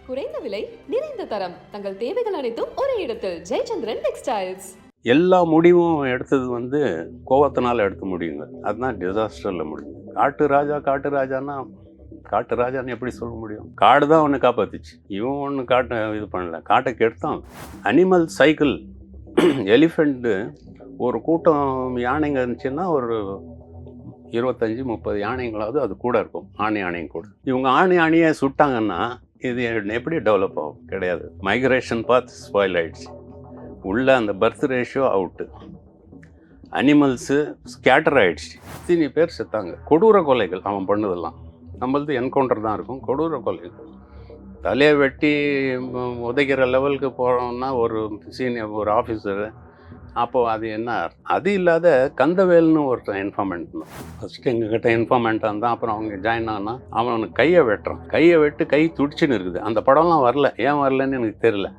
குறைந்த விலை நிறைந்த தரம் தங்கள் தேவைகள் அனைத்தும் ஒரே இடத்தில் ஜெயச்சந்திரன் டெக்ஸ்டைல்ஸ். எல்லா முடிவும் எடுத்தது கோவத்தினால எடுத்த முடியுங்க. அதுதான் டிசாஸ்டரில் முடியும். காட்டு ராஜான்னா காட்டு ராஜான்னு எப்படி சொல்ல முடியும்? காடு தான் ஒன்று காப்பாத்துச்சு. இவன் ஒன்று காட்டை இது பண்ணல, காட்டை கெடுத்தான். அனிமல் சைக்கிள் எலிஃபெண்ட்டு ஒரு கூட்டம் யானைங்க இருந்துச்சுன்னா ஒரு 25-30 யானைங்களாவது அது கூட இருக்கும். ஆணையும் கூட. இவங்க ஆணையை சுட்டாங்கன்னா இது எப்படி டெவலப் ஆகும்? கிடையாது. மைக்ரேஷன் பாத் ஸ்பாயில் ஆயிடுச்சு. உள்ள அந்த birth ratio out. Animals scatter ஆகிடுச்சு. இத்தனை பேர் செத்தாங்க. கொடூர கொலைகள் அவன் பண்ணதெல்லாம். நம்மளது என்கவுண்டர் தான் இருக்கும். கொடூர கொலைகள். தலையை வெட்டி உதைக்கிற லெவலுக்கு போகிறோம்னா ஒரு சீனியர் ஒரு ஆஃபீஸரு. அப்போது அது என்ன? அது இல்லாத கந்தவேல்னு ஒருத்தன் இன்ஃபார்மெண்ட் தான். ஃபஸ்ட்டு எங்ககிட்ட இன்ஃபார்மெண்ட்டாக இருந்தான். அப்புறம் அவங்க ஜாயின் ஆனால் அவனுக்கு கையை வெட்டுறான். கையை வெட்டு கை துடிச்சுன்னு இருக்குது. அந்த படம்லாம் வரல. ஏன் வரலன்னு எனக்கு தெரியல.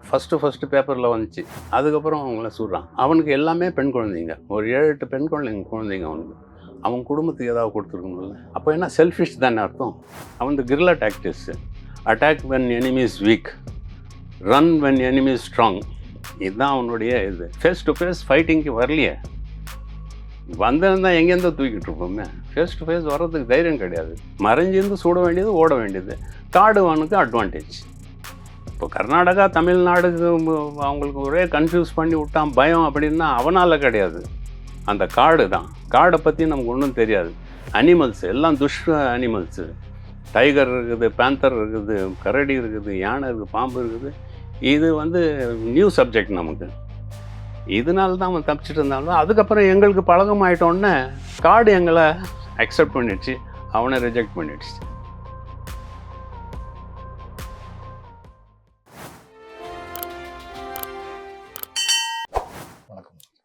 ஃபஸ்ட்டு பேப்பரில் வந்துச்சு. அதுக்கப்புறம் அவங்கள சொல்கிறான். அவனுக்கு எல்லாமே பெண் குழந்தைங்க. ஒரு 7-8 பெண் குழந்தைங்க அவனுக்கு. அவன் குடும்பத்துக்கு ஏதாவது கொடுத்துருக்கணும்ல. அப்போ என்ன? செல்ஃபிஷ் தானே அர்த்தம். அவன் guerrilla tactics. Attack when enemy is weak, run when enemy is strong. இதுதான் அவனுடைய இது. ஃபேஸ் டு ஃபேஸ் ஃபைட்டிங்க்கு வரலையே. வந்திருந்தா எங்கேருந்தோ தூக்கிட்டு இருப்போமே. ஃபேஸ் டு ஃபேஸ் வர்றதுக்கு தைரியம் கிடையாது. மறைஞ்சிருந்து சுட வேண்டியது, ஓட வேண்டியது. காடுவானுக்கு அட்வான்டேஜ். இப்போ கர்நாடகா தமிழ்நாடுக்கு அவங்களுக்கு ஒரே கன்ஃபியூஸ் பண்ணி விட்டான் பயம் அப்படின்னா அவனால் கிடையாது. அந்த காடு தான். காடை பற்றி நமக்கு ஒன்றும் தெரியாது. அனிமல்ஸ் எல்லாம் அனிமல்ஸு. டைகர் இருக்குது, பேந்தர் இருக்குது, கரடி இருக்குது, யானை இருக்குது, பாம்பு இருக்குது. இது நியூ சப்ஜெக்ட் நமக்கு. இதனால தான் அவன் தப்பிச்சுட்டு இருந்தாலும் அதுக்கப்புறம் எங்களுக்கு பழக்கமாயிட்டோன்னே காடு எங்களை அக்செப்ட் பண்ணிடுச்சு, அவனை ரிஜெக்ட் பண்ணிடுச்சு.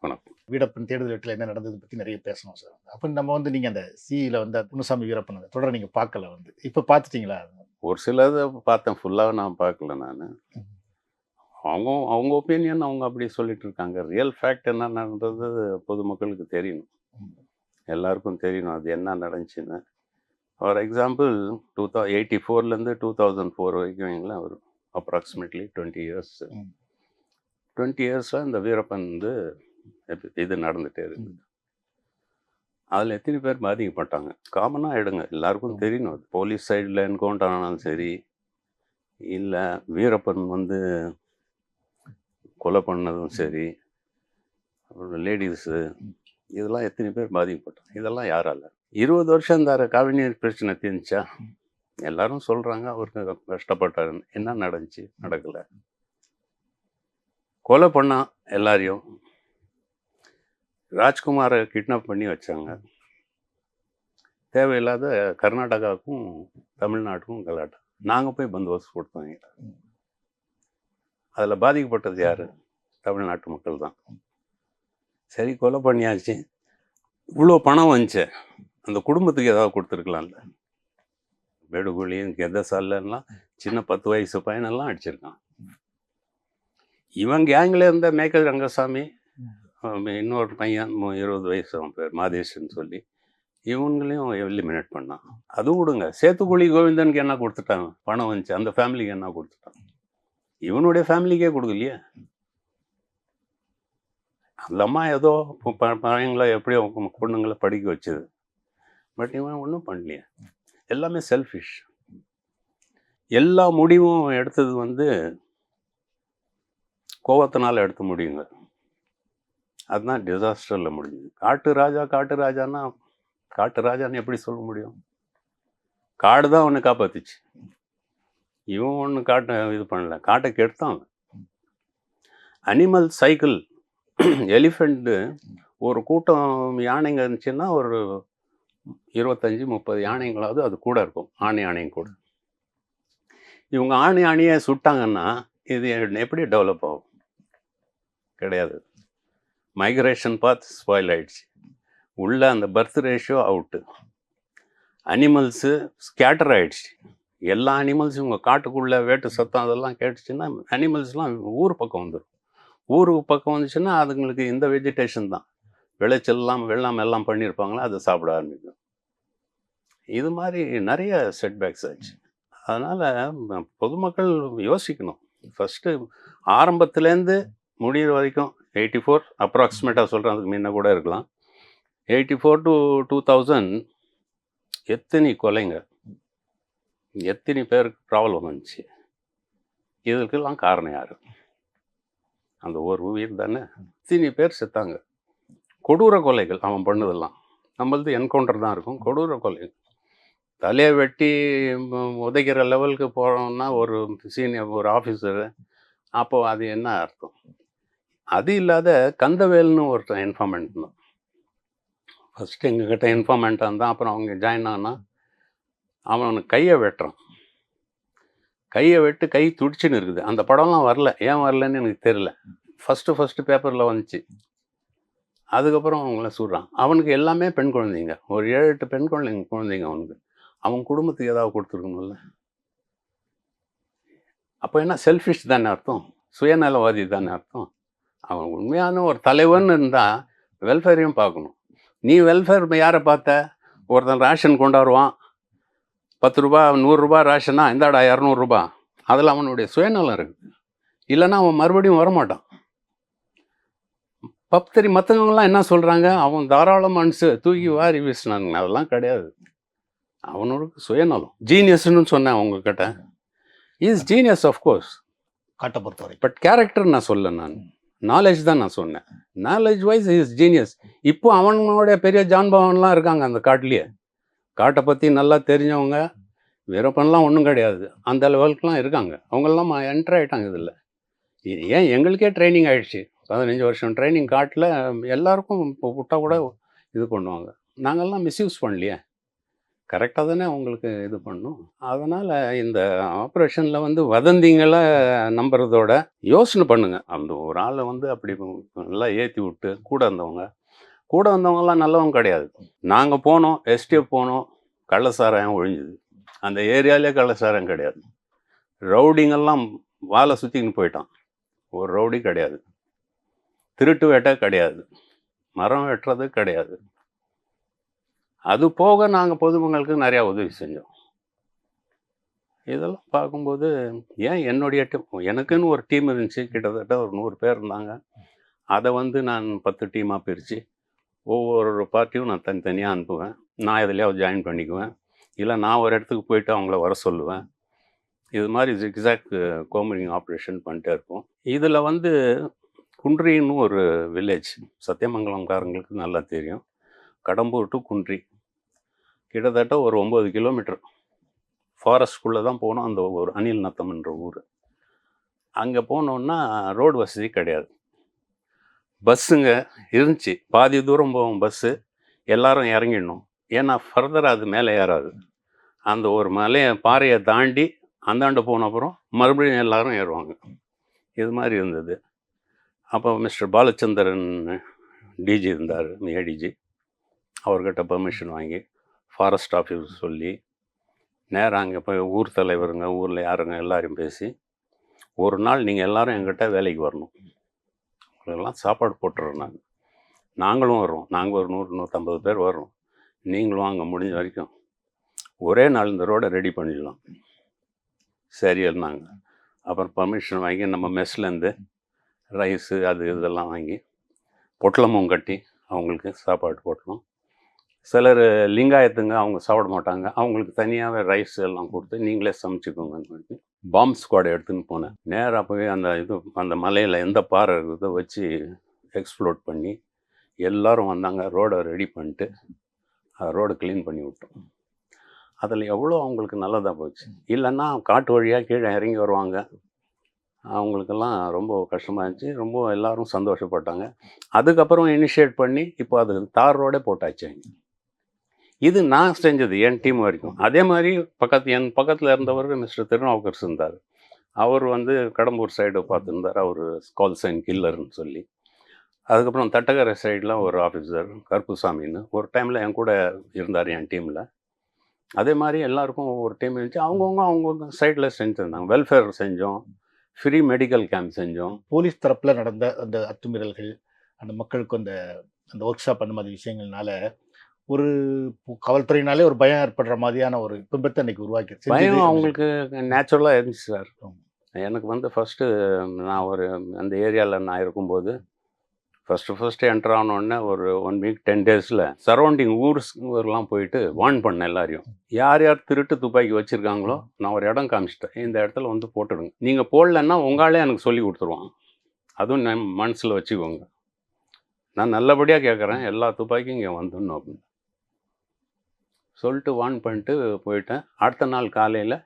வணக்கம். வீரப்பன் தேடுதல் வெற்றில என்ன நடந்தது பற்றி நிறைய பேசணும் சார். அப்போ நம்ம நீங்கள் அந்த சியில் முனுசாமி வீரப்பன் தொடர் நீங்கள் பார்க்கல, இப்போ பார்த்துட்டீங்களா? ஒரு சிலதை பார்த்தேன், ஃபுல்லாக நான் பார்க்கல. நான் அவங்க ஒப்பீனியன் அவங்க அப்படி சொல்லிட்டு இருக்காங்க. ரியல் ஃபேக்ட் என்ன நடந்தது பொதுமக்களுக்கு தெரியணும், எல்லாருக்கும் தெரியணும் அது என்ன நடந்துச்சுன்னு. ஃபார் எக்ஸாம்பிள் 1984 2004 வரைக்கும் ஒரு அப்ராக்சிமேட்லி 20 இயர்ஸ். 20 இயர்ஸாக இந்த வீரப்பன் இது நடந்துகிட்டே இருக்குது. அதில் எத்தனை பேர் பாதிக்கப்பட்டாங்க? காமனாக எடுங்க, எல்லாருக்கும் தெரியணும். அது போலீஸ் சைடில் என்கவுண்டர் ஆனாலும் சரி, இல்லை வீரப்பன் கொலை பண்ணதும் சரி, அப்புறம் லேடிஸு, இதெல்லாம் எத்தனை பேர் பாதிக்கப்பட்டாங்க? இதெல்லாம் யாரால? 20 வருஷம் இந்த கவிஞர் பிரச்சனை தீர்ந்துச்சா? எல்லாரும் சொல்கிறாங்க அவருக்கு கஷ்டப்பட்டாருன்னு. என்ன நடந்துச்சு? நடக்கலை. கொலை பண்ணா எல்லாரையும். ராஜ்குமாரை கிட்னாப் பண்ணி வச்சாங்க. தேவையில்லாத கர்நாடகாவுக்கும் தமிழ்நாட்டுக்கும் கலாட்டா. நாங்கள் போய் பந்தோபஸ்து கொடுத்தோங்க. அதில் பாதிக்கப்பட்டது யார்? தமிழ்நாட்டு மக்கள் தான். சரி, கொலை பண்ணியாச்சு. இவ்வளோ பணம் வந்துச்சு, அந்த குடும்பத்துக்கு ஏதாவது கொடுத்துருக்கலாம்ல. வேடுகுழியும் கெதசாலெல்லாம் சின்ன 10 வயசு பையனெல்லாம் அடிச்சிருக்கான். இவன் கேங்கில் இருந்த மேக்கல் ரங்கசாமி, இன்னொரு பையன் 20 வயசு, அவன் பேர் மாதேஷன் சொல்லி, இவங்களையும் எலிமினேட் பண்ணான். அது விடுங்க, சேத்துக்குழி கோவிந்தனுக்கு என்ன கொடுத்துட்டாங்க? பணம் வந்துச்சு, அந்த ஃபேமிலிக்கு என்ன கொடுத்துட்டாங்க? இவனுடைய ஃபேமிலிக்கே கொடுக்கலையே. அந்த அம்மா ஏதோ பையங்களை எப்படியோ பொண்ணுங்களை படிக்க வச்சுது. பட் இவன் ஒன்றும் பண்ணலையே. எல்லாமே செல்ஃபிஷ். எல்லா முடிவும் எடுத்தது கோவத்தினால எடுத்த முடியுங்க. அதுதான் டிசாஸ்டரில் முடிஞ்சுது. காட்டு ராஜான்னா காட்டு ராஜான்னு எப்படி சொல்ல முடியும்? காடு தான் ஒன்று காப்பாத்துச்சு. இவன் ஒன்று காட்டை இது பண்ணல, காட்டை கெடுத்தான். அனிமல் சைக்கிள் எலிஃபெண்ட்டு ஒரு கூட்டம் யானைங்க இருந்துச்சுன்னா ஒரு 25-30 யானைங்களாவது அது கூட இருக்கும். ஆணையும் கூட. இவங்க ஆணையை சுட்டாங்கன்னா இது எப்படி டெவலப் ஆகும்? கிடையாது. மைக்ரேஷன் பாத் ஸ்பாயில் ஆயிடுச்சு. உள்ள அந்த birth ratio out. Animals scatter ஆகிடுச்சு. எல்லா அனிமல்ஸும் உங்கள் காட்டுக்குள்ளே வேட்டு சத்தம் அதெல்லாம் கேட்டுச்சுன்னா அனிமல்ஸ்லாம் ஊர் பக்கம் வந்துடும். ஊருக்கு பக்கம் வந்துச்சுன்னா அதுங்களுக்கு இந்த வெஜிடேஷன் தான். விளைச்சல்லாம் வெள்ளாமை எல்லாம் பண்ணியிருப்பாங்களா, அதை சாப்பிட ஆரம்பிக்கும். இது மாதிரி நிறைய செட்பேக்ஸ் ஆச்சு. அதனால் பொதுமக்கள் யோசிக்கணும். ஃபஸ்ட்டு ஆரம்பத்துலேருந்து முடிகிற வரைக்கும் 84 அப்ராக்சிமேட்டாக சொல்கிறேன், அதுக்கு முன்ன கூட இருக்கலாம். 84 to 2000 எத்தனை கொலைங்க, எத்தனை பேருக்கு ப்ராப்ளம் வந்துச்சு. இதுக்கெல்லாம் காரணம் யார்? அந்த ஒரு உயிர் தானே. எத்தனை பேர் செத்தாங்க. கொடூர கொலைகள் அவன் பண்ணதெல்லாம். நம்மளது என்கவுண்டர் தான் இருக்கும். கொடூர கொலைகள். தலையை வெட்டி உதைக்கிற லெவலுக்கு போகிறோம்னா ஒரு சீனியர் ஒரு ஆஃபீஸரு, அப்போது அது என்ன அர்த்தம்? அது இல்லாத கந்தவேல்னு ஒருத்தன் இன்ஃபார்மெண்ட் தான். ஃபஸ்ட்டு எங்ககிட்ட இன்ஃபார்மெண்ட்டாக இருந்தான். அப்புறம் அவங்க ஜாயின் ஆனால் அவனுக்கு கையை வெட்டுறான். கையை வெட்டு கை துடிச்சுன்னு இருக்குது. அந்த படம்லாம் வரல. ஏன் வரலன்னு எனக்கு தெரியல. ஃபஸ்ட்டு பேப்பரில் வந்துச்சு. அதுக்கப்புறம் அவங்கள சுடுறான். அவனுக்கு எல்லாமே பெண் குழந்தைங்க. ஒரு 7-8 பெண் குழந்தைங்க அவனுக்கு. அவன் குடும்பத்துக்கு ஏதாவது கொடுத்துருக்கணும்ல. அப்போ என்ன செல்ஃபிஷ் தானே அர்த்தம், சுயநலவாதி தானே அர்த்தம். அவன் உண்மையான ஒரு தலைவன் இருந்தால் வெல்ஃபேரையும் பார்க்கணும். நீ வெல்ஃபேர் யாரை பார்த்த? ஒருத்தன் ரேஷன் கொண்டாடுவான், 10 ரூபா 100 ரூபா ரேஷனா, இந்தாடா 200 ரூபா. அதில் அவனுடைய சுயநலம் இருக்குது. இல்லைன்னா அவன் மறுபடியும் வரமாட்டான். பப்தரி மற்றவங்களாம் என்ன சொல்கிறாங்க, அவன் தாராள மனசு தூக்கி வாரி வீசினானுங்க. அதெல்லாம் கிடையாது. அவனோட சுயநலம். ஜீனியஸ்ன்னு சொன்னேன் உங்ககிட்ட. இஸ் ஜீனியஸ் ஆஃப்கோர்ஸ், காட்டை பொறுத்த வரைக்கும். பட் கேரக்டர் நான் சொல்ல, நான் நாலேஜ் தான் நான் சொன்னேன். Knowledge wise is genius. இப்போ அவனோட பெரிய ஜான்பவன்லாம் இருக்காங்க அந்த காட்டிலேயே. காட்டை பற்றி நல்லா தெரிஞ்சவங்க, வீரப்பன்லாம் ஒன்றும் கிடையாது, அந்த லெவலுக்குலாம் இருக்காங்க. அவங்கெல்லாம் என்டர் ஆகிட்டாங்க இதில். ஏன் எங்களுக்கே ட்ரைனிங் ஆகிடுச்சு. 15 வருஷம் ட்ரைனிங் காட்டில் எல்லாருக்கும் இப்போ விட்டால் கூட இது பண்ணுவாங்க. நாங்கள்லாம் மிஸ்யூஸ் பண்ணலையே, கரெக்டாக தானே அவங்களுக்கு இது பண்ணும். அதனால் இந்த ஆப்ரேஷனில் வந்து வதந்திங்களை நம்புறதோட யோசனை பண்ணுங்க. அந்த ஒரு ஆளை வந்து அப்படி நல்லா ஏற்றி விட்டு கூட வந்தவங்கலாம் நல்லவங்க கிடையாது. நாங்கள் போனோம், எஸ்டிஎஃப் போனோம், கள்ளசாராயம் ஒழிஞ்சுது. அந்த ஏரியாலே கள்ளசாராயம் கிடையாது. ரவுடிங்கெல்லாம் வாழை சுற்றிக்கின்னு போயிட்டான். ஒரு ரவுடி கிடையாது. திருட்டு வேட்டை கிடையாது. மரம் வெட்டுறது கிடையாது. அது போக நாங்கள் பொதுமக்களுக்கு நிறையா உதவி செஞ்சோம். இதெல்லாம் பார்க்கும்போது ஏன் என்னுடைய எனக்குன்னு ஒரு டீம் இருந்துச்சு. கிட்டத்தட்ட ஒரு 100 பேர் இருந்தாங்க. அதை வந்து நான் 10 டீமாக பிரித்து ஒவ்வொரு பார்ட்டியும் நான் தனித்தனியாக அனுப்புவேன். நான் எதுலையாவது ஜாயின் பண்ணிக்குவேன். இல்லை நான் ஒரு இடத்துக்கு போயிட்டு அவங்கள வர சொல்லுவேன். இது மாதிரி ஜிக்ஸாக் கோம்பரிங் ஆப்ரேஷன் பண்ணிட்டே இருப்போம். இதில் வந்து குன்றின்னு ஒரு வில்லேஜ், சத்தியமங்கலம்காரங்களுக்கு நல்லா தெரியும். கடம்பூர் டு குன்றி கிட்டத்தட்ட ஒரு 9 கிலோமீட்டர் ஃபாரஸ்ட்குள்ளே தான் போனோம். அந்த ஒரு அணில் நத்தம்ன்ற ஊர். அங்கே போனோன்னா ரோடு வசதி கிடையாது. பஸ்ஸுங்க இருந்துச்சு, பாதி தூரம் போகும் பஸ்ஸு. எல்லாரும் இறங்கிடணும். ஏன்னா ஃபர்தராக அது மேலே ஏறாது. அந்த ஒரு பாறையை தாண்டி அந்தாண்டு போன அப்புறம் மறுபடியும் எல்லாரும் ஏறுவாங்க. இது மாதிரி இருந்தது. அப்போ மிஸ்டர் பாலச்சந்திரன் டிஜி இருந்தார், ஏடிஜி. அவர்கிட்ட பெர்மிஷன் வாங்கி ஃபாரஸ்ட் ஆஃபீஸ் சொல்லி நேராக அங்கே போய் ஊர் தலைவருங்க, ஊரில் யாருங்க எல்லாரையும் பேசி, ஒரு நாள் நீங்கள் எல்லோரும் எங்கிட்ட வேலைக்கு வரணும், அவங்களெல்லாம் சாப்பாடு போட்டுறோம். நாங்களும் வர்றோம். நாங்கள் ஒரு 100-150 பேர் வர்றோம். நீங்களும் அங்கே முடிஞ்ச வரைக்கும் ஒரே நாள் இந்த ரோடை ரெடி பண்ணிடலாம். சரி இருந்தாங்க. அப்புறம் பர்மிஷன் வாங்கி நம்ம மெஸ்லேருந்து ரைஸு அது இதெல்லாம் வாங்கி பொட்டலமும் கட்டி அவங்களுக்கு சாப்பாடு போட்டணும். சிலர் லிங்காயத்துங்க, அவங்க சாப்பிட மாட்டாங்க, அவங்களுக்கு தனியாகவே ரைஸ் எல்லாம் கொடுத்து நீங்களே சமைச்சிக்கோங்கன்னு சொல்லி பாம்பு ஸ்குவாட் எடுத்துன்னு போனேன். நேராக போய் அந்த மலையில் எந்த பாறை இருக்குதோ வச்சு எக்ஸ்ப்ளோட் பண்ணி எல்லோரும் வந்தாங்க. ரோடை ரெடி பண்ணிட்டு ரோடை க்ளீன் பண்ணி விட்டோம். அதில் எவ்வளோ அவங்களுக்கு நல்லதாக போச்சு. இல்லைன்னா காட்டு வழியாக கீழே இறங்கி வருவாங்க. அவங்களுக்கெல்லாம் ரொம்ப கஷ்டமாக இருந்துச்சு. ரொம்ப எல்லோரும் சந்தோஷப்பட்டாங்க. அதுக்கப்புறம் இனிஷியேட் பண்ணி இப்போ அது தார் ரோடே போட்டாச்சு. இது நான் செஞ்சது, என் டீம் வரைக்கும். அதே மாதிரி என் பக்கத்தில் இருந்தவர் மிஸ்டர் திருநாவுக்கரசு இருந்தார். அவர் வந்து கடம்பூர் சைடு பார்த்துருந்தார். அவர் கால் சைன் கில்லர்னு சொல்லி. அதுக்கப்புறம் தட்டக்கரை சைடில் ஒரு ஆஃபீஸர் கருப்புசாமின்னு ஒரு டைமில் என் கூட இருந்தார் என் டீமில். அதே மாதிரி எல்லாருக்கும் ஒரு டீம் இருந்துச்சு. அவங்கவுங்க சைடில் செஞ்சுருந்தாங்க. வெல்ஃபேர் செஞ்சோம், ஃப்ரீ மெடிக்கல் கேம்ப் செஞ்சோம். போலீஸ் தரப்பில் நடந்த அந்த அத்துமீறல்கள், அந்த மக்களுக்கு அந்த ஒர்க் ஷாப், அந்த மாதிரி விஷயங்கள்னால ஒரு காவல்துறையினாலே ஒரு பயம் ஏற்படுற மாதிரியான ஒரு பிம்பத்தை இன்னைக்கு உருவாக்கி பயம் அவங்களுக்கு நேச்சுரலாக இருந்துச்சு சார். ஆமா. எனக்கு வந்து ஃபஸ்ட்டு நான் ஒரு அந்த ஏரியாவில் நான் இருக்கும்போது ஃபஸ்ட்டு என்டர் ஆனோடனே ஒரு 1 வீக் 10 டேஸில் சரௌண்டிங் ஊர்லாம் போயிட்டு வார்ன் பண்ணேன் எல்லாரையும். யார் யார் திருட்டு துப்பாக்கி வச்சுருக்காங்களோ நான் ஒரு இடம் காமிச்சிட்டேன், இந்த இடத்துல வந்து போட்டுடுங்க, நீங்கள் போடலன்னா உங்களே எனக்கு சொல்லி கொடுத்துருவான், அதுவும் நான் மனசில் வச்சுக்கோங்க, நான் நல்லபடியாக கேட்குறேன், எல்லா துப்பாக்கியும் இங்கே வந்துடணும் அப்படின்னு சொல்லிட்டு வார்ன் பண்ணிட்டு போயிட்டேன். அடுத்த நாள் காலையில்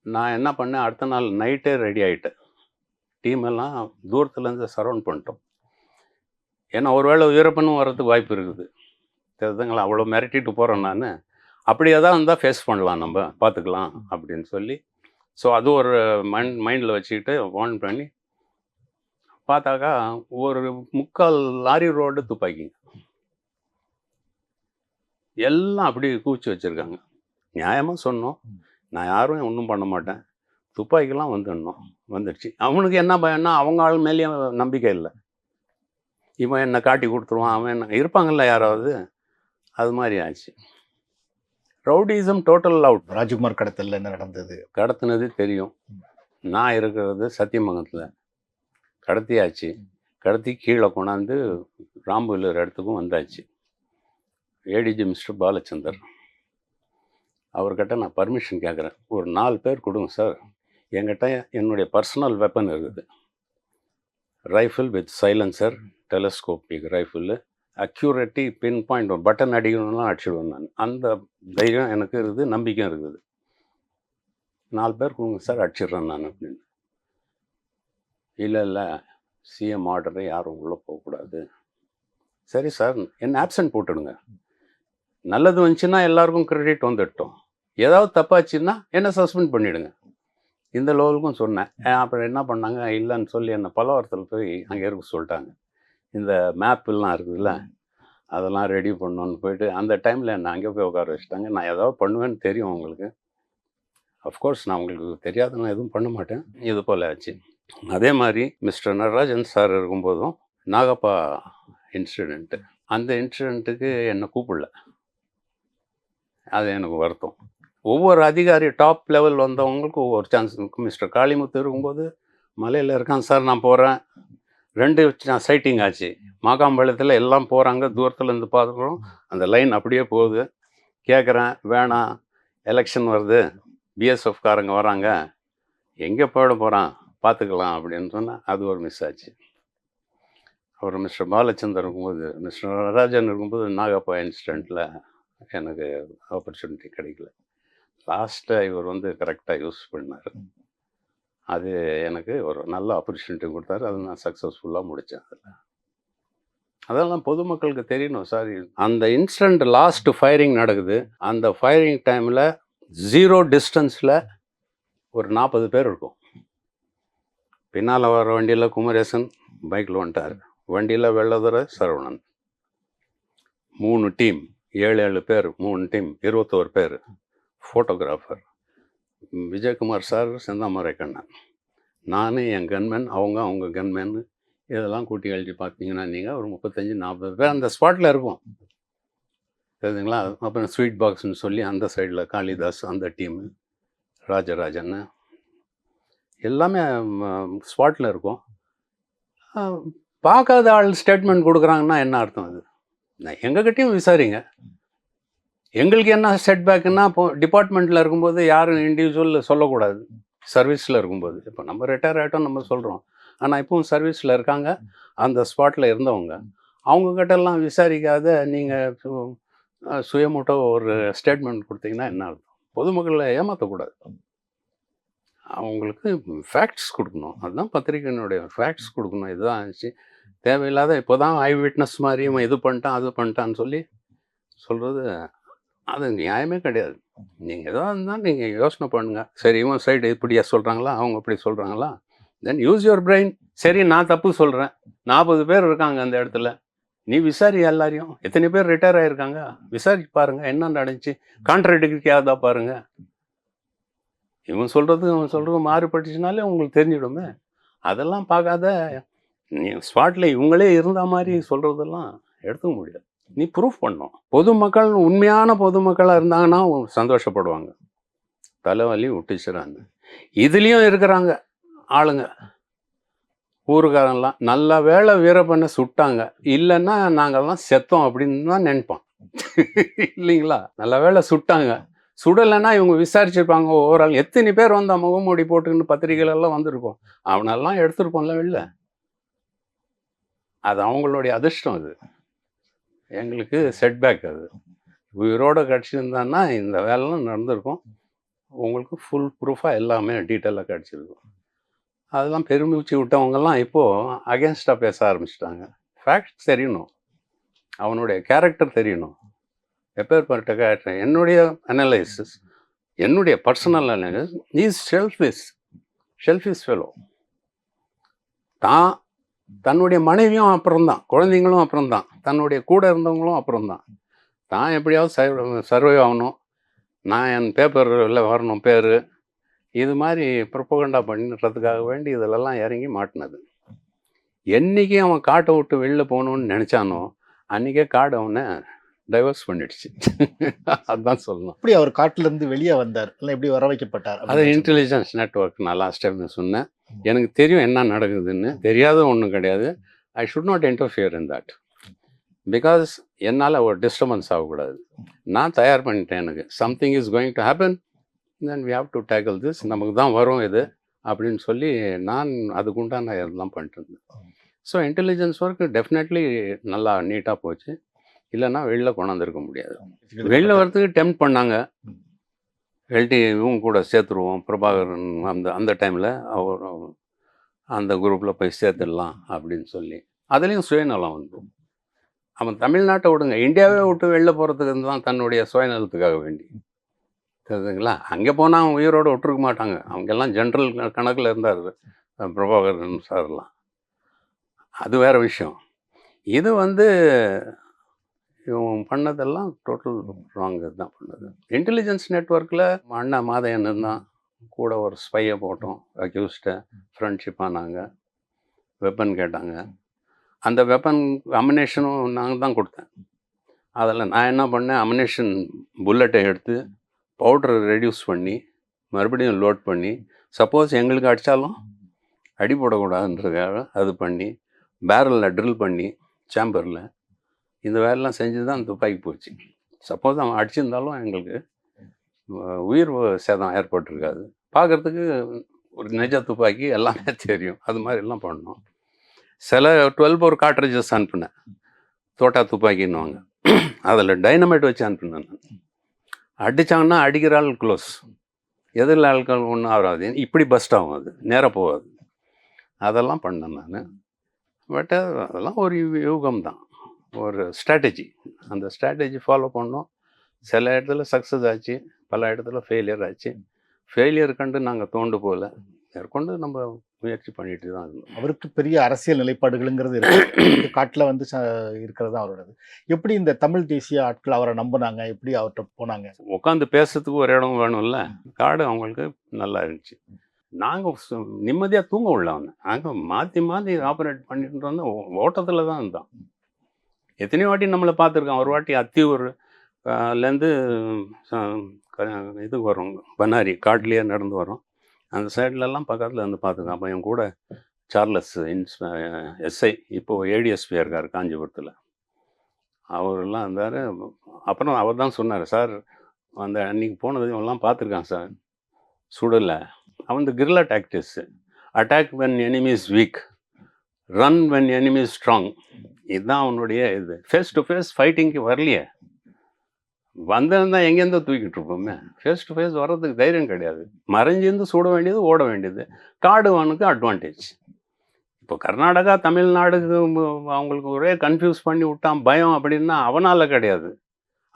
நான் என்ன பண்ணேன், அடுத்த நாள் நைட்டே ரெடி ஆகிட்டேன். டீம் எல்லாம் தூரத்துலேருந்து சரௌண்ட் பண்ணிட்டோம். ஏன்னா ஒருவேளை வீரப்பனும் வர்றதுக்கு வாய்ப்பு இருக்குது, தெரியுதுங்களா, அவ்வளோ மிரட்டிட்டு போகிறேன் நான், அப்படியே தான் இருந்தால் ஃபேஸ் பண்ணலாம், நம்ம பார்த்துக்கலாம் அப்படின்னு சொல்லி. ஸோ அது ஒரு மைண்டில் வச்சுக்கிட்டு வார்ன் பண்ணி பார்த்தாக்கா ஒரு 3/4 லாரி ரோடு துப்பாக்கிங்க எல்லாம் அப்படி குவிச்சு வச்சுருக்காங்க. நியாயமாக சொன்னோம், நான் யாரும் ஒன்றும் பண்ண மாட்டேன், துப்பாக்கிலாம் வந்துடுச்சு. அவனுக்கு என்ன பயம்னா அவங்க ஆள் மேலேயும் நம்பிக்கை இல்லை, இவன் என்னை காட்டி கொடுத்துருவான், அவன் என்ன இருப்பாங்கல்ல யாராவது, அது மாதிரி ஆச்சு. Rowdyism total out. ராஜ்குமார் கடத்தல என்ன நடந்தது? கடத்தினது தெரியும், நான் இருக்கிறது சத்தியமங்கலத்தில், கடத்தியாச்சு, கடத்தி கீழே கொண்டாந்து ராம்புலர் இடத்துக்கும் வந்தாச்சு. ஏடிஜி மிஸ்டர் பாலச்சந்தர் அவர்கிட்ட நான் பர்மிஷன் கேட்குறேன், ஒரு 4 பேர் கொடுங்க சார், என்கிட்ட என்னுடைய பர்சனல் வெப்பன் இருக்குது, rifle with silencer, telescopic rifle, accurate pinpoint பட்டன் அடிக்கணும்லாம் அடிச்சிடுவேன் நான், அந்த தைரியம் எனக்கு இருக்குது, நம்பிக்கையும் இருக்குது. 4 பேர் கொடுங்க சார், அடிச்சிடுறேன் நான் அப்படின்னு. இல்லை சிஎம் ஆர்டரை யாரும் உள்ளே போகக்கூடாது. சரி சார், என்ன ஆப்சன்ட் போட்டுடுங்க, நல்லது வந்துச்சுன்னா எல்லாருக்கும் கிரெடிட் வந்துட்டோம், ஏதாவது தப்பாச்சுன்னா என்ன சஸ்பெண்ட் பண்ணிவிடுங்க, இந்த லெவலுக்கும் சொன்னேன். அப்புறம் என்ன பண்ணாங்க, இல்லைன்னு சொல்லி என்னை பலவரத்தில் போய் அங்கே இருக்க சொல்லிட்டாங்க. இந்த மேப்பெல்லாம் இருக்குதுல்ல, அதெல்லாம் ரெடி பண்ணோன்னு போயிட்டு அந்த டைமில் என்னை அங்கே போய் உட்கார வச்சுட்டாங்க. நான் ஏதாவது பண்ணுவேன்னு தெரியும் அவங்களுக்கு, அஃப்கோர்ஸ் நான் உங்களுக்கு தெரியாத நான் எதுவும் பண்ண மாட்டேன். இது போல் ஆச்சு. அதே மாதிரி மிஸ்டர் நடராஜன் சார் இருக்கும்போதும் நாகப்பா இன்சிடெண்ட்டு, அந்த இன்சிடெண்ட்டுக்கு என்னை கூப்பிடல, அது எனக்கு வருத்தம். ஒவ்வொரு அதிகாரி டாப் லெவல் வந்தவங்களுக்கு ஒவ்வொரு சான்ஸ் இருக்கும். மிஸ்டர் காளிமுத்து இருக்கும்போது மலையில் இருக்கான் சார், நான் போகிறேன், 2 சைட்டிங் ஆச்சு, மாகாம்பாளையத்தில் எல்லாம் போகிறாங்க, தூரத்தில் இருந்து பார்க்குறோம், அந்த லைன் அப்படியே போகுது. கேட்குறேன், வேணாம் எலெக்ஷன் வருது, பிஎஸ்எஃப் காரங்க வராங்க, எங்கே போயிட போகிறான் பார்த்துக்கலாம் அப்படின்னு சொன்னால் அது ஒரு மிஸ் ஆச்சு. அப்புறம் மிஸ்டர் பாலச்சந்தர் இருக்கும்போது, மிஸ்டர் நடராஜன் இருக்கும்போது நாகப்பா இன்சிடெண்ட்டில் எனக்கு ஆப்பர்ச்சுனிட்டி கிடைக்கல. லாஸ்ட்டாக இவர் வந்து கரெக்டாக யூஸ் பண்ணார், அது எனக்கு ஒரு நல்ல ஆப்பர்ச்சுனிட்டி கொடுத்தாரு, அது நான் சக்ஸஸ்ஃபுல்லாக முடித்தேன். அதெல்லாம் பொதுமக்களுக்கு தெரியணும் சார். அந்த இன்சிடெண்ட் லாஸ்ட் ஃபயரிங் நடக்குது, அந்த ஃபயரிங் டைமில் 0 டிஸ்டன்ஸில் ஒரு 40 பேர் இருக்கும். பின்னால் வர வண்டியில் குமரேசன் பைக்கில் வந்துட்டார், வண்டியில் வெள்ளதுரை சரவணன், 3 டீம், 7 பேர், 3 டீம், 21 பேர், ஃபோட்டோகிராஃபர் விஜயகுமார் சார், செந்தாமரை கண்ணன், நான், என் கன்மேன், அவங்க கன்மேன், இதெல்லாம் கூட்டி கழிச்சு பார்த்தீங்கன்னா நீங்கள் ஒரு 35-40 பேர் அந்த ஸ்பாட்டில் இருக்கும், தெரியுதுங்களா. அப்புறம் ஸ்வீட் பாக்ஸ்ன்னு சொல்லி அந்த சைடில் காளிதாஸ், அந்த டீமு, ராஜராஜன், எல்லாமே ஸ்பாட்டில் இருக்கும். பார்க்காத ஆள் ஸ்டேட்மெண்ட் கொடுக்குறாங்கன்னா என்ன அர்த்தம்? அது நான் எங்ககிட்டையும் விசாரிங்க, எங்களுக்கு என்ன செட்பேக்குன்னா, இப்போ டிபார்ட்மெண்ட்டில் இருக்கும்போது யாரும் இண்டிவிஜுவல் சொல்லக்கூடாது, சர்வீஸில் இருக்கும்போது. இப்போ நம்ம ரிட்டையர் ஆகிட்டோம் நம்ம சொல்கிறோம், ஆனால் இப்போவும் சர்வீஸில் இருக்காங்க, அந்த ஸ்பாட்டில் இருந்தவங்க, அவங்கக்கிட்டெல்லாம் விசாரிக்காத நீங்கள் சுயமூட்டோ ஒரு ஸ்டேட்மெண்ட் கொடுத்தீங்கன்னா என்ன அர்த்தம்? பொதுமக்களை ஏமாற்றக்கூடாது, அவங்களுக்கு ஃபேக்ட்ஸ் கொடுக்கணும், அதுதான் பத்திரிகையினுடைய ஃபேக்ட்ஸ் கொடுக்கணும். இதுதான் ஆச்சு. தேவையில்லாத இப்போ தான் ஐ விட்னஸ் மாதிரி இவன் இது பண்ணிட்டான் அது பண்ணிட்டான்னு சொல்லி சொல்கிறது அது நியாயமே கிடையாது. நீங்கள் எதாக இருந்தால் நீங்கள் யோசனை பண்ணுங்கள், சரி இவன் சைடு இப்படியா சொல்கிறாங்களா, அவங்க இப்படி சொல்கிறாங்களா, தென் யூஸ் யுவர் பிரெயின். சரி நான் தப்பு சொல்கிறேன், 40 பேர் இருக்காங்க அந்த இடத்துல, நீ விசாரி, எல்லாரையும் எத்தனை பேர் ரிட்டையர் ஆகிருக்காங்க விசாரிச்சு பாருங்கள், என்ன நடந்துச்சு, கான்ட்ராடிக்டாக பாருங்கள். இவன் சொல்கிறதும் மாறுபட்டுச்சுனாலே உங்களுக்கு தெரிஞ்சிடுமே. அதெல்லாம் பார்க்காத நீ ஸ்பாட்டில் இவங்களே இருந்த மாதிரி சொல்கிறதெல்லாம் எடுத்துக்க முடியாது. நீ ப்ரூஃப் பண்ணணும். பொதுமக்கள் உண்மையான பொதுமக்களாக இருந்தாங்கன்னா சந்தோஷப்படுவாங்க. தலைவலி விட்டுச்சுறாங்க. இதுலேயும் இருக்கிறாங்க ஆளுங்க, ஊருக்காரங்களாம். நல்ல வேளை வீரப்பனை சுட்டாங்க, இல்லைன்னா நாங்கள்லாம் செத்தோம் அப்படின்னு தான் நினைப்பான். இல்லைங்களா? நல்ல வேளை சுட்டாங்க, சுடலைன்னா இவங்க விசாரிச்சிருப்பாங்க. ஓவரால் எத்தனை பேர் வந்து முகமூடி போட்டுக்கின்னு பத்திரிகைகளெல்லாம் வந்திருக்கோம். அவனெல்லாம் எடுத்துருப்போம்ல வெளில. அது அவங்களுடைய அதிர்ஷ்டம். அது எங்களுக்கு செட்பேக். அது உயிரோட கிடச்சிருந்தான்னா இந்த வேலைலாம் நடந்திருக்கும். உங்களுக்கு ஃபுல் ப்ரூஃபாக எல்லாமே டீட்டெயிலாக கிடச்சிருக்கும். அதெல்லாம் பெருமிச்சு விட்டவங்கெல்லாம் இப்போது அகேன்ஸ்டாக பேச ஆரம்பிச்சிட்டாங்க. ஃபேக்ட்ஸ் தெரியணும், அவனுடைய கேரக்டர் தெரியணும். எப்பேற்பட்ட கேரக்டர். என்னுடைய அனலைசிஸ், என்னுடைய personal analysis, is shellfish fellow. தன்னுடைய மனைவியும் அப்புறம்தான், குழந்தைங்களும் அப்புறம்தான், தன்னுடைய கூட இருந்தவங்களும் அப்புறம்தான். தான் எப்படியாவது சர்வை ஆகணும், நான் என் பேப்பரில் வரணும் பேர், இது மாதிரி ப்ரொபகண்டா பண்ணுறதுக்காக வேண்டி இதிலெல்லாம் இறங்கி மாட்டினது. என்றைக்கு அவன் காட்டை விட்டு வெளில போகணுன்னு நினச்சானோ அன்றைக்கே காடு அவனை டைவர்ஸ் பண்ணிடுச்சு. அதுதான் சொல்லணும். எப்படி அவர் காட்டிலேருந்து வெளியே வந்தார், இல்லை எப்படி வர வைக்கப்பட்டார்? அது இன்டெலிஜென்ஸ் நெட்ஒர்க். நான் லாஸ்ட் டைம் சொன்னேன், எனக்கு தெரியும் என்ன நடக்குதுன்னு. தெரியாத ஒன்றும் கிடையாது. I should not interfere in that. Because என்னால் ஒரு டிஸ்டர்பன்ஸ் ஆகக்கூடாது. நான் தயார் பண்ணிட்டேன், எனக்கு something is going to happen, then we have to tackle this, நமக்கு தான் வரும் இது அப்படின்னு சொல்லி நான் அதுக்குண்டான இதெல்லாம் பண்ணிட்டு இருந்தேன். ஸோ இன்டெலிஜென்ஸ் ஒர்க் டெஃபினெட்லி நல்லா நீட்டாக போச்சு. இல்லைன்னா வெளில கொண்டாந்துருக்க முடியாது. வெளில வரத்துக்கு டெம்ப்ட் பண்ணாங்க. எல்டி இவங்க கூட சேர்த்துருவோம், பிரபாகரன் அந்த டைமில் அவர் அந்த குரூப்பில் போய் சேர்த்துடலாம் அப்படின்னு சொல்லி. அதுலேயும் சுயநலம் வந்துடும். அவன் தமிழ்நாட்டை விடுங்க, இந்தியாவே விட்டு வெளில போகிறதுக்கு தான் தன்னுடைய சுயநலத்துக்காக வேண்டி. தெரியுதுங்களா? அங்கே போனால் அவன் உயிரோடு விட்டுருக்க மாட்டாங்க. அவங்கெல்லாம் ஜென்ரல் கணக்கில் இருந்தார் பிரபாகரன் சார்லாம். அது வேறு விஷயம். இது இவன் பண்ணதெல்லாம் டோட்டல் ராங் தான் பண்ணது. இன்டெலிஜென்ஸ் நெட்ஒர்க்கில் அண்ணா மாதையன் தான் கூட ஒரு ஸ்பையை போட்டோம், அக்யூஸ்டை ஃப்ரெண்ட்ஷிப் ஆனாங்க, வெப்பன் கேட்டாங்க. அந்த வெப்பன் அமினேஷனும் நாங்கள் தான் கொடுத்தேன். அதில் நான் என்ன பண்ணேன், அமினேஷன் புல்லட்டை எடுத்து பவுடரை ரெடியூஸ் பண்ணி மறுபடியும் லோட் பண்ணி, சப்போஸ் எங்களுக்கு அடித்தாலும் அடி போடக்கூடாதுன்றதுக்காக அது பண்ணி பேரலில் ட்ரில் பண்ணி சேம்பரில் இந்த வேலைலாம் செஞ்சு தான் துப்பாக்கி போச்சு. சப்போஸ் அவன் அடிச்சிருந்தாலும் எங்களுக்கு உயிர் சேதம் ஏற்பட்டிருக்காது. பார்க்குறதுக்கு ஒரு நிஜ துப்பாக்கி எல்லாமே தெரியும். அது மாதிரிலாம் பண்ணோம். சில 12 bore கார்ட்ரிட்ஜஸ் அனுப்பினேன், தோட்டா துப்பாக்கின்னுவாங்க. அதில் டைனமைட் வச்சு அனுப்பினேன். அடித்தாங்கன்னா அடிக்கிற ஆள் க்ளோஸ், எதிரில் ஆட்கள் ஒன்றும் ஆகாது, இப்படி பஸ்ட் ஆகும், அது நேராக போகாது. அதெல்லாம் பண்ணேன் நான். பட் அதெல்லாம் ஒரு யூகம் தான், ஒரு ஸ்ட்ராட்டஜி. அந்த ஸ்ட்ராட்டஜி ஃபாலோ பண்ணோம். சில இடத்துல சக்ஸஸ் ஆச்சு, பல இடத்துல ஃபெயிலியர் ஆச்சு. ஃபெயிலியர் கண்டு நாங்கள் தோண்டு போகல, மேற்கொண்டு நம்ம முயற்சி பண்ணிட்டு தான் இருந்தோம். அவருக்கு பெரிய அரசியல் நிலைப்பாடுகள்ங்கிறது இருக்கு, காட்டில் இருக்கிறது தான் அவரோடது. எப்படி இந்த தமிழ் தேசிய ஆட்கள் அவரை நம்பினாங்க, எப்படி அவர்கிட்ட போனாங்க? உட்காந்து பேசுறதுக்கு ஒரு இடம் வேணும்ல. காடு அவங்களுக்கு நல்லா இருந்துச்சு. நாங்கள் நிம்மதியாக தூங்க விடல அவனை. நாங்கள் மாற்றி மாற்றி ஆப்ரேட் பண்ணிட்டு இருந்தோம். ஓட்டத்தில் தான் இருந்தான். எத்தனையோ வாட்டி நம்மளை பார்த்துருக்கான். ஒரு வாட்டி அத்தியூர்லேருந்து இதுக்கு வரும், பனாரி காட்லேயே நடந்து வரும். அந்த சைட்லலாம் பக்கத்தில் இருந்து பார்த்துருக்கான். அப்போ என் கூட சார்லஸ் எஸ்ஐ, இப்போது ஏடிஎஸ்பி இருக்கார் காஞ்சிபுரத்தில், அவரெல்லாம் இருந்தார். அப்புறம் அவர் தான் சொன்னார், சார் அந்த அன்றைக்கி போனது இவெல்லாம் பார்த்துருக்கான் சார், சுடலை. அவன் guerrilla tactics, attack when enemy is weak, run when enemy is strong. இதுதான் அவனுடைய இது. ஃபேஸ் டு ஃபேஸ் ஃபைட்டிங்க்கு வரலையே, வந்திருந்தா எங்கேருந்தோ தூக்கிட்டு இருப்போமே. ஃபேஸ் டு ஃபேஸ் வர்றதுக்கு தைரியம் கிடையாது. மறைஞ்சிருந்து சுட வேண்டியது, ஓட வேண்டியது. காடுவானுக்கு அட்வான்டேஜ். இப்போ கர்நாடகா தமிழ்நாடுக்கு அவங்களுக்கு ஒரே கன்ஃபியூஸ் பண்ணி விட்டான் பயம் அப்படின்னா அவனால் கிடையாது,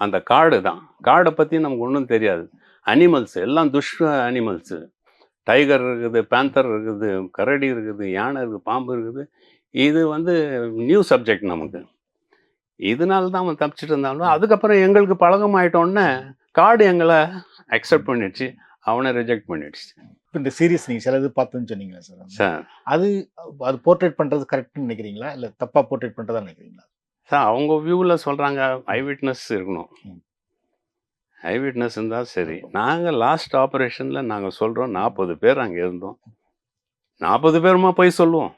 அந்த காடு தான். காடை பற்றி நமக்கு ஒன்றும் தெரியாது. அனிமல்ஸ் எல்லாம் அனிமல்ஸு. டைகர் இருக்குது, பேந்தர் இருக்குது, கரடி இருக்குது, யானை இருக்குது, பாம்பு இருக்குது. இது நியூ சப்ஜெக்ட் நமக்கு. இதனால தான் அவன் தப்பிச்சுட்டு இருந்தாலும், அதுக்கப்புறம் எங்களுக்கு பழகம் ஆகிட்டோன்னே காடு எங்களை அக்செப்ட் பண்ணிடுச்சு, அவனை ரிஜெக்ட் பண்ணிடுச்சு. இப்போ இந்த சீரியஸ் நீங்கள் சில இது பார்த்துன்னு சொன்னீங்களா சார்? சார் அது போர்ட்ரேட் பண்ணுறது கரெக்டுன்னு நினைக்கிறீங்களா, இல்லை தப்பாக போர்ட்ரேட் பண்ணுறதா நினைக்கிறீங்களா? சார் அவங்க வியூவில் சொல்கிறாங்க ஐ விட்னஸ் இருக்கணும். ம். ஐ விட்னஸ் இருந்தால் சரி. நாங்கள் லாஸ்ட் ஆப்ரேஷனில் நாங்கள் சொல்கிறோம் 40 பேர் அங்கே இருந்தோம். 40 பேருமா போய் சொல்லுவோம்.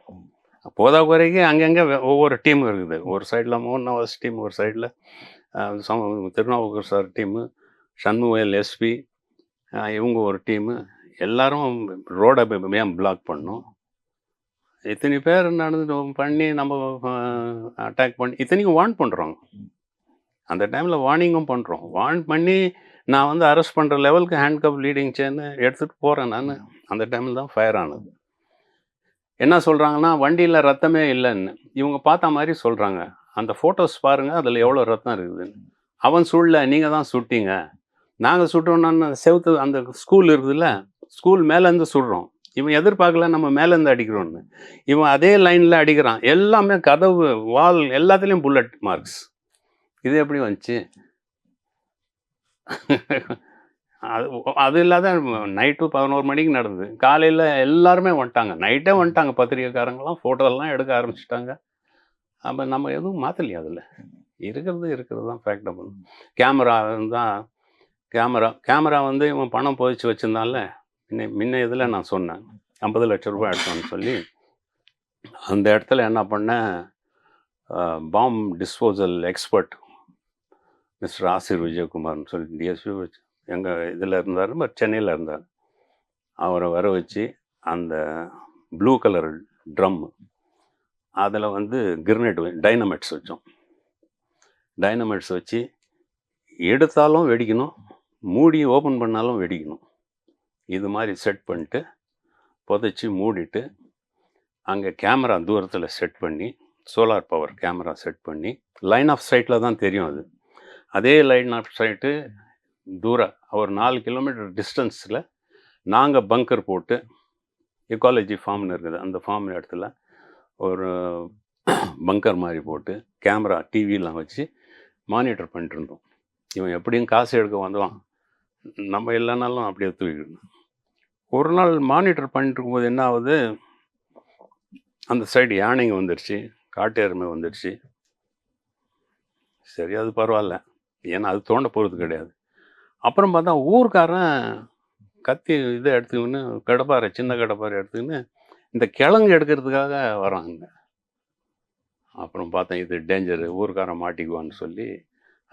போதா குறைக்கு அங்கங்கே ஒவ்வொரு டீம் இருக்குது. ஒரு சைடில் மோகன் நவாஸ் டீம், ஒரு சைடில் திருநாவுக்கர் சார் டீமு, சண்முகவேல் எஸ்பி, இவங்க ஒரு டீமு. எல்லாரும் ரோடை ஏன் பிளாக் பண்ணோம். இத்தனை பேர் நடந்து பண்ணி நம்ம அட்டாக் பண்ணி இத்தனைக்கும் வார்ன் பண்ணுறோம். அந்த டைமில் வார்னிங்கும் பண்ணுறோம். வார்ன் பண்ணி நான் வந்து அரெஸ்ட் பண்ணுற லெவலுக்கு ஹேண்ட் கப் லீடிங் செயின் எடுத்துகிட்டு போகிறேன் நான். அந்த டைமில் தான் ஃபயர் ஆனது. என்ன சொல்கிறாங்கன்னா வண்டியில் ரத்தமே இல்லைன்னு இவங்க பார்த்த மாதிரி சொல்கிறாங்க. அந்த ஃபோட்டோஸ் பாருங்கள், அதில் எவ்வளோ ரத்தம் இருக்குதுன்னு. அவன் சுடல, நீங்கள் தான் சுட்டீங்க. நாங்கள் சுட்டோம்னா செவுத்து அந்த ஸ்கூல் இருக்குதுல்ல, ஸ்கூல் மேலேருந்து சுடுறோம். இவன் எதிர்பார்க்கல நம்ம மேலேருந்து அடிக்கிறோன்னு. இவன் அதே லைனில் அடிக்கிறான். எல்லாமே கதவு, வால் எல்லாத்துலேயும் புல்லட் மார்க்ஸ். இது எப்படி வந்துச்சு? அது அது இல்லாத நைட்டு 11 மணிக்கு நடந்தது. காலையில் எல்லாருமே வந்துட்டாங்க. நைட்டே வந்துட்டாங்க. பத்திரிகைக்காரங்களாம் ஃபோட்டோலாம் எடுக்க ஆரம்பிச்சிட்டாங்க. அப்போ நம்ம எதுவும் மாற்றலையா? அதில் இருக்கிறது தான் ஃபேக்டபிள். கேமரா தான் கேமரா வந்து இவன் பணம் புதைச்சி வச்சுருந்தான்ல. முன்ன இதில் நான் சொன்னேன் 50 லட்ச ரூபாய் எடுத்தோன்னு சொல்லி. அந்த இடத்துல என்ன பண்ணேன், பாம் டிஸ்போசல் எக்ஸ்பர்ட் மிஸ்டர் ஆசிர் விஜயகுமார்னு சொல்லி டிஎஸ்பி வச்சு எங்கள் இதில் இருந்தார், பட் சென்னையில் இருந்தார். அவரை வர வச்சு அந்த ப்ளூ கலர் ட்ரம், அதில் வந்து கிர்னேட் டைனமைட்ஸ் வச்சோம். டைனமைட்ஸ் வச்சு எடுத்தாலும் வெடிக்கணும், மூடி ஓப்பன் பண்ணாலும் வெடிக்கணும். இது மாதிரி செட் பண்ணிட்டு புதைச்சி மூடிட்டு அங்கே கேமரா தூரத்தில் செட் பண்ணி, சோலார் பவர் கேமரா செட் பண்ணி, லைன் ஆஃப் சைட்டில் தான் தெரியும் அது. அதே லைன் ஆஃப் சைட்டு தூரம் ஒரு 4 கிலோமீட்டர் டிஸ்டன்ஸில் நாங்கள் பங்கர் போட்டு, எக்காலஜி ஃபார்ம்னு இருக்குது, அந்த ஃபார்ம் இடத்துல ஒரு பங்கர் மாதிரி போட்டு கேமரா டிவிலாம் வச்சு மானிட்டர் பண்ணிட்டு இருந்தோம். இவன் எப்படியும் காசு எடுக்க வந்துவான், நம்ம இல்லைனாலும் அப்படியே தூக்கிடணும். ஒரு நாள் மானிட்டர் பண்ணிட்டு இருக்கும்போது என்ன ஆகுது, அந்த சைடு யானைங்க வந்துடுச்சு, காட்டு எருமை வந்துடுச்சு. சரி, அது பரவாயில்ல, ஏன்னா அது தோண்ட போகிறது கிடையாது. அப்புறம் பார்த்தா ஊர்க்காரன் கத்தி இதை எடுத்துக்கின்னு, கடப்பாரை, சின்ன கடப்பாரை எடுத்துக்கின்னு இந்த கிழங்கு எடுக்கிறதுக்காக வராங்க. அப்புறம் பார்த்தேன் இது டேஞ்சரு, ஊர்க்காரன் மாட்டிக்குவான்னு சொல்லி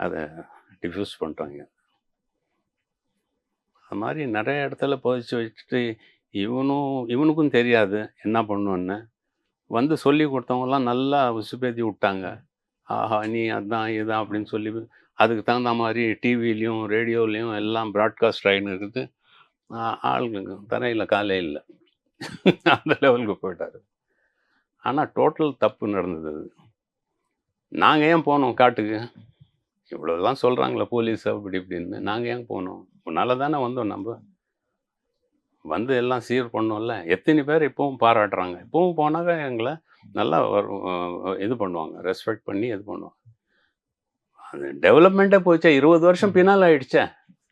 அதை டிஃப்யூஸ் பண்ணுறாங்க. அது மாதிரி நிறைய இடத்துல புதைச்சி வச்சுட்டு இவனுக்கும் தெரியாது என்ன பண்ணுன்னு. வந்து சொல்லி கொடுத்தவங்கலாம் நல்லா உசுப்பேத்தி விட்டாங்க. ஆஹா நீ அதான் இதுதான் அப்படின்னு சொல்லி அதுக்கு தகுந்த மாதிரி டிவிலையும் ரேடியோலையும் எல்லாம் ப்ராட்காஸ்ட் ஆகின்னு இருக்குது. ஆளுங்க தரையில் காலே இல்லை. அந்த லெவலுக்கு போயிட்டார். ஆனால் டோட்டல் தப்பு நடந்தது. நாங்கள் ஏன் போனோம் காட்டுக்கு? இவ்வளோதான் சொல்கிறாங்களே போலீஸ் அப்படி இப்படின்னு. நாங்கள் ஏன் போனோம்? உன்னால தானே வந்தோம். நம்ம வந்து எல்லாம் சீர் பண்ணோம்ல. எத்தனை பேர் இப்போவும் பாராட்டுறாங்க. இப்போவும் போனாக்க எங்களை நல்லா இது பண்ணுவாங்க, ரெஸ்பெக்ட் பண்ணி இது பண்ணுவாங்க. அது டெவலப்மெண்ட்டே போச்சே, 20 வருஷம் பின்னால் ஆயிடுச்சே.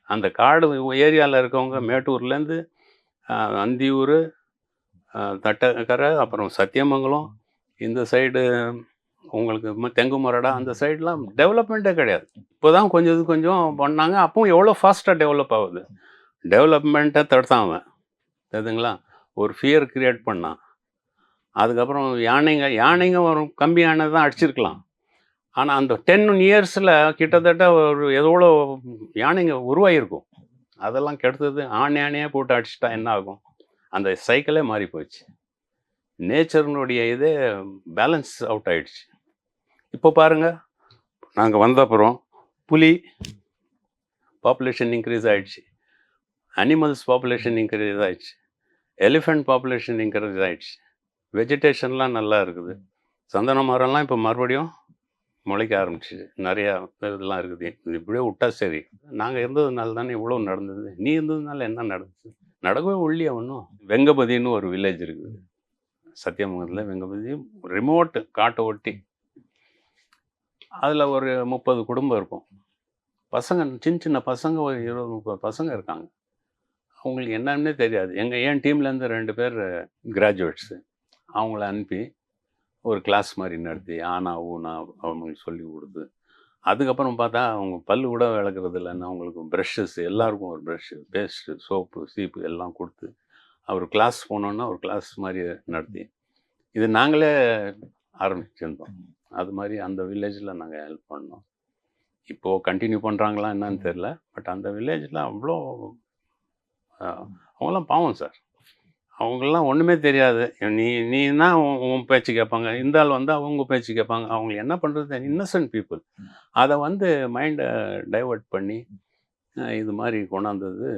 அந்த காடு ஏரியாவில் இருக்கவங்க மேட்டூர்லேருந்து அந்தியூர், தட்டக்கரை, அப்புறம் சத்தியமங்கலம், இந்த சைடு உங்களுக்கு தெங்குமரடா, அந்த சைடெலாம் டெவலப்மெண்ட்டே கிடையாது. இப்போ தான் கொஞ்சம் பண்ணாங்க. அப்பவும் எவ்வளோ ஃபாஸ்ட்டாக டெவலப் ஆகுது. டெவலப்மெண்ட்டை தடுத்தான் அவன், தெரியுதுங்களா? ஒரு ஃபியர் க்ரியேட் பண்ணான். அதுக்கப்புறம் யானைங்க ஒரு கம்பி யானை தான் அடிச்சிருக்கலாம். ஆனால் அந்த 10 இயர்ஸில் கிட்டத்தட்ட ஒரு எவ்வளோ யானைங்க உருவாகிருக்கும். அதெல்லாம் கெடுத்தது. யானையாக போட்டு அடிச்சிட்டா என்ன ஆகும்? அந்த சைக்கிளே மாறி போச்சு. நேச்சர்னுடைய இதே பேலன்ஸ் அவுட் ஆகிடுச்சு. இப்போ பாருங்கள், நாங்கள் வந்த அப்புறம் புலி பாப்புலேஷன் இன்க்ரீஸ் ஆகிடுச்சு, அனிமல்ஸ் பாப்புலேஷன் இன்க்ரீஸ் ஆகிடுச்சு, எலிஃபெண்ட் பாப்புலேஷன் இன்க்ரீஸ் ஆகிடுச்சு, வெஜிடேஷன்லாம் நல்லா இருக்குது. சந்தன மரம்லாம் இப்போ மறுபடியும் முளைக்க ஆரம்பிச்சு நிறையா இதெல்லாம் இருக்குது. இது இப்படியே விட்டா சரி. நாங்கள் இருந்ததுனால தானே இவ்வளோ நடந்தது. நீ இருந்ததுனால என்ன நடந்துச்சு? நடக்கவே ஒல்லியா ஒன்றும். வெங்கபதின்னு ஒரு வில்லேஜ் இருக்குது சத்தியமங்கலத்தில். வெங்கபதி ரிமோட்டு காட்டை ஒட்டி. அதில் ஒரு 30 குடும்பம் இருக்கும். பசங்க, சின்ன பசங்க ஒரு 20-30 பசங்க இருக்காங்க. அவங்களுக்கு என்னன்னே தெரியாது. என் டீம்லேருந்து 2 பேர் கிராஜுவேட்ஸு. அவங்கள அனுப்பி ஒரு கிளாஸ் மாதிரி நடத்தி ஆனா ஊனா அவங்களுக்கு சொல்லி கொடுத்து, அதுக்கப்புறம் பார்த்தா அவங்க பல்லு கூட விளக்குறது இல்லைன்னா அவங்களுக்கு ப்ரஷ்ஷஸ் எல்லாருக்கும் ஒரு ப்ரஷ்ஷு, பேஸ்ட்டு, சோப்பு, சீப்பு எல்லாம் கொடுத்து அவர் கிளாஸ் போனோன்னா ஒரு கிளாஸ் மாதிரி நடத்தி இது நாங்களே ஆரம்பிச்சிருந்தோம். அது மாதிரி அந்த வில்லேஜில் நாங்கள் ஹெல்ப் பண்ணோம். இப்போது கண்டினியூ பண்ணுறாங்களா என்னன்னு தெரில. பட் அந்த வில்லேஜில் அவ்வளோ அவங்களாம் பாவம் சார். அவங்களாம் ஒன்றுமே தெரியாது. நீனா உன் பேச்சு கேட்பாங்க, இந்த ஆள் வந்து அவங்க பேச்சு கேட்பாங்க. அவங்க என்ன பண்ணுறது, இன்னசென்ட் பீப்புள். அதை வந்து மைண்டை டைவர்ட் பண்ணி இது மாதிரி கொண்டாந்தது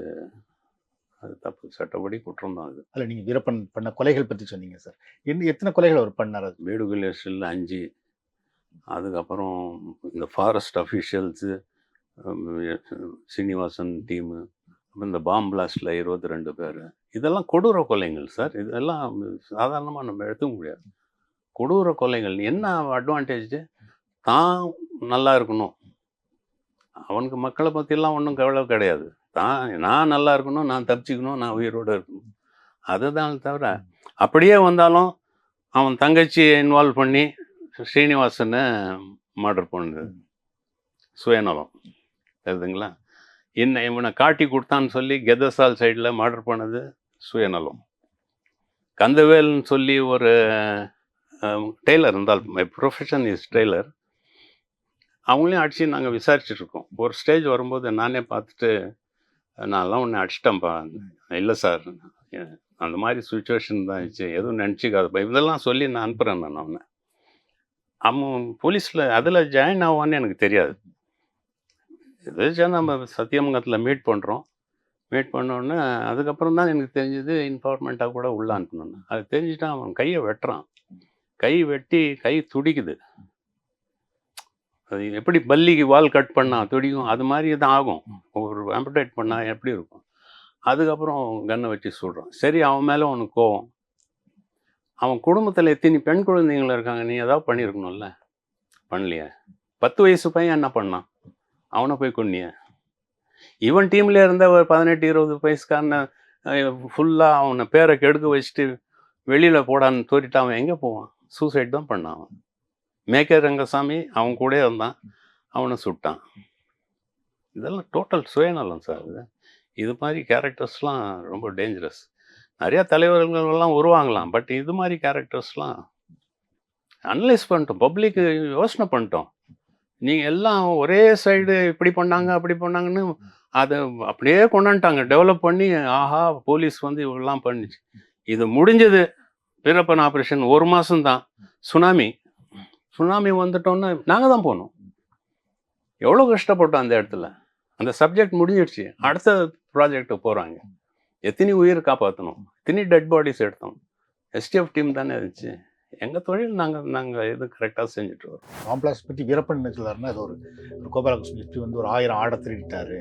அது தப்பு. சட்டப்படி குற்றம் தான் அது. அதில் நீங்கள் வீரப்பன் பண்ண கொலைகள் பற்றி சொன்னீங்க சார். எத்தனை கொலைகள் அவர் பண்ணார்? அது மேடு வில்லேஜில் 5, அதுக்கப்புறம் இந்த ஃபாரஸ்ட் அஃபிஷியல்ஸு, சீனிவாசன் டீமு, அப்புறம் இந்த பாம் பிளாஸ்டில் 22 பேர். இதெல்லாம் கொடூர கொலைகள் சார். இதெல்லாம் சாதாரணமாக நம்ம எடுத்துக்க முடியாது. கொடூர கொலைகள். என்ன அட்வான்டேஜ்? தான் நல்லா இருக்கணும், அவனுக்கு மக்களை பற்றிலாம் ஒன்றும் கவலை கிடையாது. நான் நல்லா இருக்கணும், நான் தப்பிச்சுக்கணும், நான் உயிரோடு இருக்கணும், அதுதான் தவிர அப்படியே வந்தாலும் அவன் தங்கச்சியை இன்வால்வ் பண்ணி ஸ்ரீனிவாசனை மர்டர் பண்ணுது. சுயநலம் தெரியுதுங்களா? இவனை காட்டி கொடுத்தான்னு சொல்லி கெதசால் சைடில் மர்டர் பண்ணது சுயநலம். கந்தவேல்னு சொல்லி ஒரு டெய்லர் இருந்தால், மை ப்ரொஃபஷன் இஸ் டெய்லர், அவங்களையும் அடித்து நாங்கள் விசாரிச்சுட்ருக்கோம். ஒரு ஸ்டேஜ் வரும்போது நானே பார்த்துட்டு, நான்லாம் ஒன்று அடிச்சிட்டேன்ப்பா. இல்லை சார், அந்த மாதிரி சுச்சுவேஷன் தான் ஆச்சு, எதுவும் நினச்சிக்காதப்பா, இதெல்லாம் சொல்லி நான் அனுப்புகிறேன். அவன் போலீஸில் அதில் ஜாயின் ஆவான்னு எனக்கு தெரியாது. எதாச்சும் நம்ம சத்தியமங்கலத்தில் மீட் பண்ணுறோம். மீட் பண்ணோன்னே அதுக்கப்புறம் தான் எனக்கு தெரிஞ்சது இன்ஃபார்மெண்ட்டாக கூட உள்ள அனுப்பணுன்னு. அது தெரிஞ்சுட்டா அவன் கையை வெட்டுறான். கை வெட்டி கை துடிக்குது. அது எப்படி பல்லிக்கு வால் கட் பண்ணால் துடிக்கும், அது மாதிரி தான் ஆகும். ஒரு ஆம்புடேட் பண்ணால் எப்படி இருக்கும். அதுக்கப்புறம் கன்னை வச்சு சுடுறான். சரி, அவன் மேலே அவனுக்கு கோவம். அவன் குடும்பத்தில் எத்தனை பெண் குழந்தைங்கள இருக்காங்க, நீ ஏதாவது பண்ணியிருக்கணும்ல, பண்ணலையே. 10 வயசு பையன் என்ன பண்ணான், அவனை போய் கொன்னிய. இவன் டீமில் இருந்த ஒரு 18-20 வயசுக்காரனை ஃபுல்லாக அவனை பேரை கெடுக்க வச்சுட்டு வெளியில் போடான்னு தோறிட்டு அவன் எங்கே போவான்? சூசைட் தான் பண்ணான். அவன் மேக்கே ரங்கசாமி அவன் கூட இருந்தான், அவனை சுட்டான். இதெல்லாம் டோட்டல் சுயநலம் சார். இது மாதிரி கேரக்டர்ஸ்லாம் ரொம்ப டேஞ்சரஸ். நிறையா தலைவர்கள்லாம் உருவாங்கலாம், பட் இது மாதிரி கேரக்டர்ஸ்லாம் அனலைஸ் பண்ணிட்டோம், பப்ளிக்கு யோசனை பண்ணிட்டோம். நீங்கள் எல்லாம் ஒரே சைடு இப்படி பண்ணாங்க அப்படி பண்ணாங்கன்னு அதை அப்படியே கொண்டாந்துட்டாங்க, டெவலப் பண்ணி. ஆஹா, போலீஸ் வந்து இவெல்லாம் பண்ணிச்சு. இது முடிஞ்சது வீரப்பன் ஆப்ரேஷன் 1 மாதம்தான். சுனாமி வந்துட்டோன்னா நாங்கள் தான் போனோம். எவ்வளோ கஷ்டப்பட்டோம் அந்த இடத்துல. அந்த சப்ஜெக்ட் முடிஞ்சிடுச்சு, அடுத்த ப்ராஜெக்ட் போகிறாங்க. எத்தனை உயிர் காப்பாற்றணும், எத்தனை டெட் பாடிஸ் எடுத்தோம். எஸ்டிஎஃப் டீம் தானே இருந்துச்சு. எங்கள் தொழில் நாங்கள் இது கரெக்டாக செஞ்சுட்டு வரோம். பாம் பிளாஸ்ட் பற்றி வீரப்பன் என்ன சொல்லாருன்னா, அது ஒரு கோபாலகிருஷ்ணன் இப்படி வந்து ஒரு 1000 ஆடை திருடிட்டாரு,